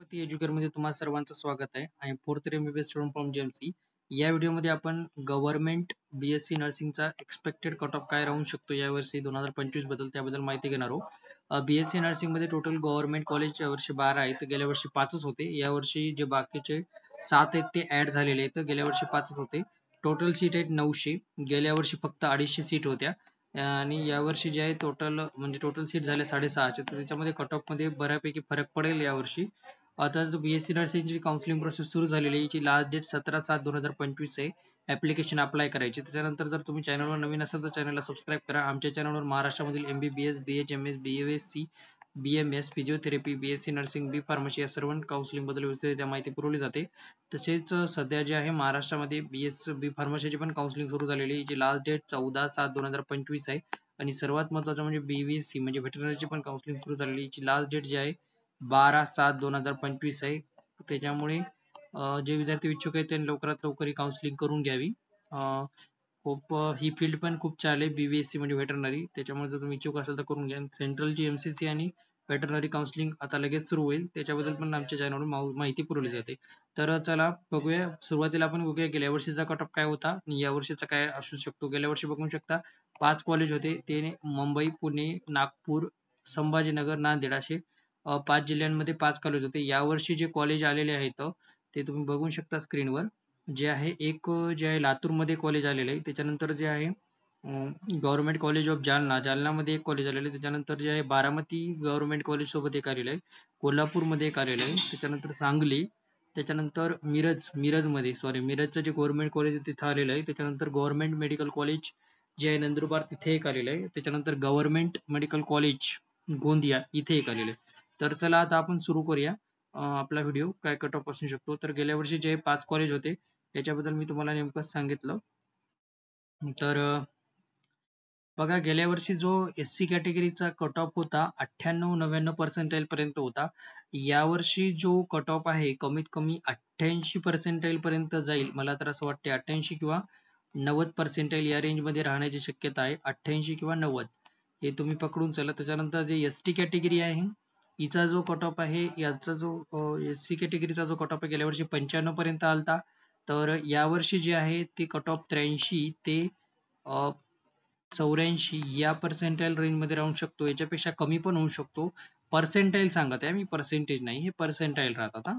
प्रगती एज्युकेटर मध्ये तुम्हा सर्वांचं स्वागत आहे. I am fourth year MBBS student from JMC. या व्हिडिओमध्ये आपण गव्हर्नमेंट बीएससी नर्सिंगचा एक्सपेक्टेड कट ऑफ काय राहू शकतो यावर्षी 2025 बद्दल त्याबद्दल माहिती घेणार आहोत. बीएससी नर्सिंग मध्ये टोटल गव्हर्नमेंट कॉलेज यावर्षी 12 आहेत. गेल्या वर्षी 5च होते. यावर्षी जे बाकीचे 7 आहेत ते ऍड झालेले आहेत. गेल्या वर्षी 5च होते. टोटल सीट आहेत 900. गेल्या वर्षी फक्त 250 सीट होत्या आणि यावर्षी जे आहे टोटल सीट झाले 650. तर त्याच्यामध्ये कट ऑफ मध्ये बऱ्यापैकी फरक पडेल यावर्षी. आता जो बीएससी नर्सिंगची काउन्सिलिंग प्रोसेस सुरू झालेली आहे, याची लास्ट डेट 17/7/2025 आहे ऍप्लिकेशन अप्लाय करायची. त्याच्यानंतर जर तुम्ही चॅनलवर नवीन असाल तर चॅनलला सबस्क्राईब करा. आमच्या चॅनलवर महाराष्ट्रामधील MBBS, BHMS, BSc, BMS, physiotherapy, BSc नर्सिंग, बी फार्मसी या सर्व काउन्सिलिंग बद्दल व्यवस्थित माहिती पुरवली जाते. तसेच सध्या जे आहे महाराष्ट्रामध्ये बी फार्मसीची पण काउन्सिलिंग सुरू झालेली आहे, जी लास्ट डेट 14/7/2025 आहे. आणि सर्वात महत्त्वाचं म्हणजे बीव्हीसी म्हणजे व्हेटरनरीची पण काउन्सिलिंग सुरू झालेली, याची लास्ट डेट जी आहे 12/7/2025 आहे. त्याच्यामुळे जे विद्यार्थी इच्छुक आहेत त्यांनी लवकरात लवकर ही काउन्सिलिंग करून घ्यावी. खूप ही फील्ड पण खूप चालू आहे बीव्हीएससी म्हणजे व्हेटरनरी. त्याच्यामुळे जर तुम्ही इच्छुक असाल तर करून घ्या. सेंट्रलची एमसीसी आणि व्हेटरनरी काउन्सिलिंग आता लगेच सुरू होईल, त्याच्याबद्दल पण आमच्या चॅनलवर माहिती पुरवली जाते. तर चला बघूया. सुरुवातीला आपण बघूया गेल्या वर्षीचा कट ऑफ काय होता आणि या वर्षीचा काय असू शकतो. गेल्या वर्षी बघू शकता 5 कॉलेज होते. ते मुंबई, पुणे, नागपूर, संभाजीनगर, नांदेड असे 5 जिल्ह्यांमध्ये 5 कॉलेज होते. यावर्षी जे कॉलेज आलेले आहेत ते तुम्ही बघू शकता स्क्रीनवर. जे आहे एक जे आहे लातूरमध्ये कॉलेज आलेलं आहे. त्याच्यानंतर जे आहे गव्हर्नमेंट कॉलेज ऑफ जालनामध्ये एक कॉलेज आलेलं आहे. त्याच्यानंतर जे आहे बारामती गव्हर्नमेंट कॉलेज सोबत एक आलेलं आहे. कोल्हापूरमध्ये एक आलेलं आहे. त्याच्यानंतर सांगली, त्याच्यानंतर मिरजचं जे गव्हर्नमेंट कॉलेज आहे तिथं आलेलं आहे. त्याच्यानंतर गव्हर्नमेंट मेडिकल कॉलेज जे आहे नंदुरबार तिथे एक आलेलं आहे. त्याच्यानंतर गव्हर्नमेंट मेडिकल कॉलेज गोंदिया इथे एक आलेलं आहे. तर चला आता आपण सुरू करूया आपला व्हिडिओ. काय कट ऑफ असू शकतो. तर गेल्या वर्षी जे 5 कॉलेज होते त्याच्याबद्दल मी तुम्हाला नेमकं सांगितलं. तर बघा, गेल्या वर्षी जो एससी कॅटेगरीचा कट ऑफ होता 98-99 पर्सेंटाईल पर्यंत होता. यावर्षी जो कट ऑफ आहे कमीत कमी 88 पर्सेंटाईल पर्यंत जाईल. मला तर असं वाटते 88 किंवा 90 पर्सेंटाईल या रेंज मध्ये राहण्याची शक्यता आहे. 88 किंवा 90 हे तुम्ही पकडून चला. त्याच्यानंतर जे एसटी कॅटेगरी आहे हिचा जो कट ऑफ आहे, याचा जो एससी कॅटेगरीचा जो कट ऑफ आहे गेल्या वर्षी 95 पर्यंत आलता. तर यावर्षी जे आहे ते कट ऑफ 83 ते 84 या पर्सेंटाईल रेंज मध्ये राहू शकतो. याच्यापेक्षा कमी पण होऊ शकतो. पर्सेंटाईल सांगत आहे मी, पर्सेंटेज नाही. हे पर्सेंटाईल राहतात.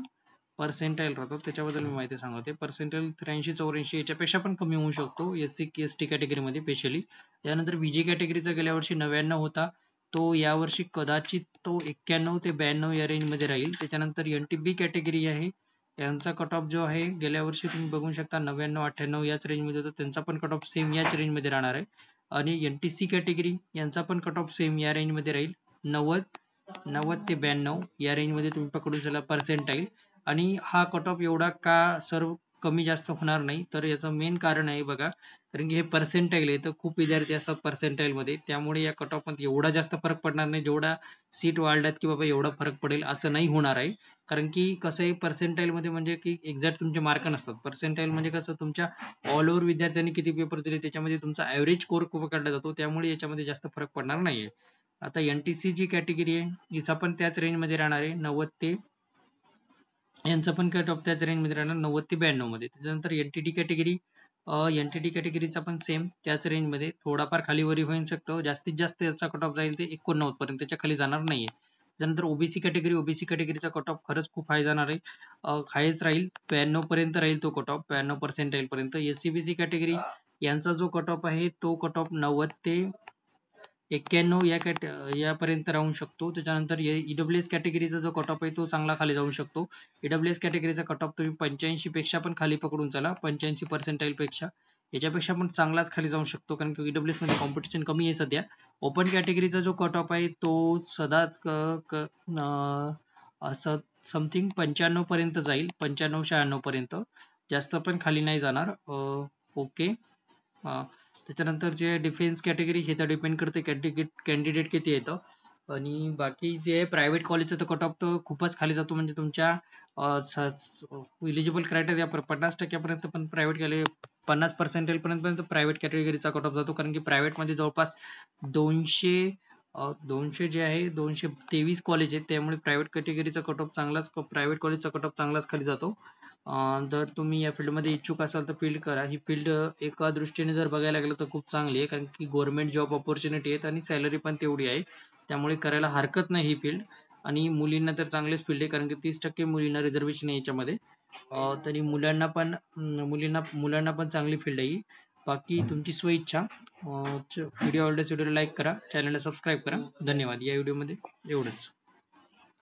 पर्सेंटाईल राहतात त्याच्याबद्दल मी माहिती सांगते. पर्सेंटाईल 83-84 याच्यापेक्षा पण कमी होऊ शकतो एससी एसटी कॅटेगरीमध्ये स्पेशली. त्यानंतर बीजी कॅटेगरीचा गेल्या वर्षी 99 होता. तो यावर्षी कदाचित तो 91 ते 92 या रेंज मध्ये राहील. त्याच्यानंतर एनटीबी कॅटेगरी आहे, यांचा कट ऑफ जो आहे गेल्या वर्षी तुम्ही बघू शकता 99-98 याच रेंज मध्ये होता. त्यांचा पण कट ऑफ सेम याच रेंज मध्ये राहणार आहे. आणि एनटीसी कॅटेगरी यांचा पण कट ऑफ सेम या रेंज मध्ये राहील. 90 ते 92 या रेंज मध्ये तुम्ही पकडून चला पर्सेंटाईल. आणि हा कट ऑफ एवढा का सर्व कमी जास्त होणार नाही, तर याचं मेन कारण आहे बघा, कारण की हे पर्सेंटाईल आहे तर खूप विद्यार्थी असतात पर्सेंटाईल मध्ये, त्यामुळे या कट ऑफ मध्ये एवढा जास्त फरक पडणार नाही. जेवढा सीट वाढल्यात की बाबा एवढा फरक पडेल असं नाही होणार आहे. कारण की कसं आहे पर्सेंटाईल मध्ये म्हणजे की एक्झॅक्ट तुमचे मार्क नसतात. पर्सेंटाईल म्हणजे कसं तुमच्या ऑल ओव्हर विद्यार्थ्यांनी किती पेपर दिले त्याच्यामध्ये तुमचा ऍव्हरेज स्कोर पकडला जातो, त्यामुळे याच्यामध्ये जास्त फरक पडणार नाहीये. आता एनटीसी जी कॅटेगरी आहे हिचा पण त्याच रेंज मध्ये राहणार आहे. 90 ते यांचं पण कट ऑफ त्याच रेंज मध्ये राहणार 90 ते 92 मध्ये. त्याच्यानंतर एनटीटी कॅटेगरीचा पण सेम त्याच रेंज मध्ये, थोडाफार खाली वरी होऊ शकतो. जास्तीत जास्त याचा कट ऑफ जाईल ते 89 पर्यंत, त्याच्या खाली जाणार नाहीये. त्यानंतर ओबीसी कॅटेगरीचा कट ऑफ खरंच खूप हाय जाणार आहे. हायच राहील, 92 पर्यंत राहील तो कट ऑफ, 92 पर्सेंटाईल पर्यंत. एससीबीसी कॅटेगरी यांचा जो कट ऑफ आहे तो कट ऑफ 90 ते 91 यापर्यंत राहू शकतो. त्याच्यानंतर ईडब्ल्यूएस कॅटेगरीचा जो कट ऑफ आहे तो चांगला खाली जाऊ शकतो. ईडब्ल्यूएस कॅटेगरीचा कट ऑफ तुम्ही 85 पेक्षा पण खाली पकडून चला, 85 पर्सेंटाईल पेक्षा. याच्यापेक्षा पण चांगलाच खाली जाऊ शकतो, कारण की ईडब्ल्यूएस मध्ये कॉम्पिटिशन कमी आहे सध्या. ओपन कॅटेगरीचा जो कट ऑफ आहे तो सदा असं समथिंग 95 पर्यंत जाईल, 95-96 पर्यंत, जास्त पण खाली नाही जाणार. ओके. त्याच्यानंतर जे डिफेन्स कॅटेगरी हे तर डिपेंड करते कॅन्डिडेट किती येतं. आणि बाकी जे प्रायव्हेट कॉलेजचं तर कट ऑफ तर खूपच खाली जातो, म्हणजे तुमच्या इलिजिबल क्रायटेरिया 50% पण प्रायव्हेट 50 पर्सेंटाईल पर्यंत प्रायव्हेट कॅटेगरीचा कट ऑफ जातो. कारण की प्रायव्हेट मध्ये जवळपास 200 200 जे आहे 223 कॉलेज आहेत, त्यामुळे प्रायव्हेट कॅटेगरीचा कट ऑफ चांगलाच, प्रायव्हेट कॉलेजचा कट ऑफ चांगलाच खाली जातो. जर तुम्ही या फील्डमध्ये इच्छुक असाल तर फील्ड करा. ही फील्ड एका दृष्टीने जर बघायला गेलं तर खूप चांगली आहे, कारण की गव्हर्नमेंट जॉब ऑपॉर्च्युनिटी आहेत आणि सॅलरी पण तेवढी आहे, त्यामुळे करायला हरकत नाही ही फील्ड. आणि मुलींना तर चांगलेच फील्ड आहे, कारण की 30% मुलींना रिझर्वेशन आहे याच्यामध्ये. तरी मुलांना पण चांगली फील्ड आहे ही. बाकी तुमची स्वइच्छा. व्हिडिओ आवडल्यास व्हिडिओला लाईक करा, चॅनलला सबस्क्राईब करा. धन्यवाद. या व्हिडिओमध्ये एवढंच.